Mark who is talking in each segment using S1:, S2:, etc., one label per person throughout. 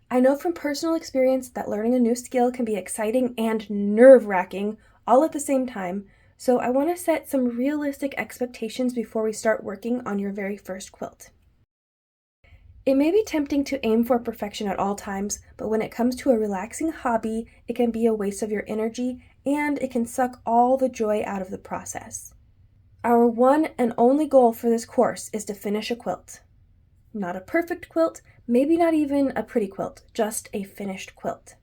S1: I know from personal experience that learning a new skill can be exciting and nerve-wracking all at the same time, so I want to set some realistic expectations before we start working on your very first quilt. It may be tempting to aim for perfection at all times, but when it comes to a relaxing hobby, it can be a waste of your energy and it can suck all the joy out of the process. Our one and only goal for this course is to finish a quilt. Not a perfect quilt, maybe not even a pretty quilt, just a finished quilt.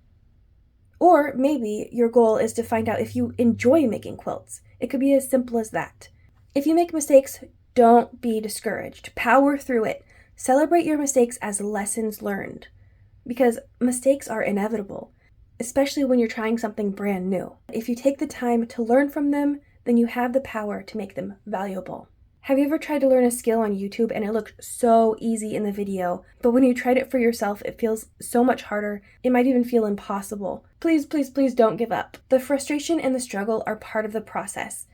S1: Or maybe your goal is to find out if you enjoy making quilts. It could be as simple as that. If you make mistakes, don't be discouraged. Power through it. Celebrate your mistakes as lessons learned. Because mistakes are inevitable, especially when you're trying something brand new. If you take the time to learn from them, then you have the power to make them valuable. Have you ever tried to learn a skill on YouTube and it looked so easy in the video, but when you tried it for yourself, it feels so much harder. It might even feel impossible. Please, please, please don't give up. The frustration and the struggle are part of the process,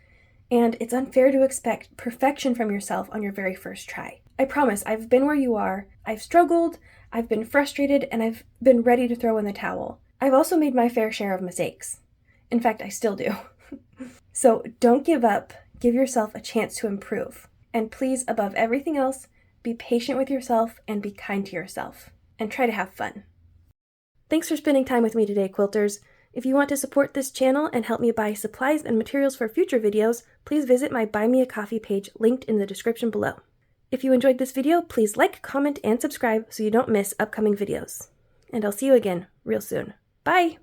S1: and it's unfair to expect perfection from yourself on your very first try. I promise, I've been where you are. I've struggled, I've been frustrated, and I've been ready to throw in the towel. I've also made my fair share of mistakes. In fact, I still do. So don't give up. Give yourself a chance to improve. And please, above everything else, be patient with yourself and be kind to yourself. And try to have fun. Thanks for spending time with me today, quilters. If you want to support this channel and help me buy supplies and materials for future videos, please visit my Buy Me a Coffee page linked in the description below. If you enjoyed this video, please like, comment, and subscribe so you don't miss upcoming videos. And I'll see you again real soon. Bye!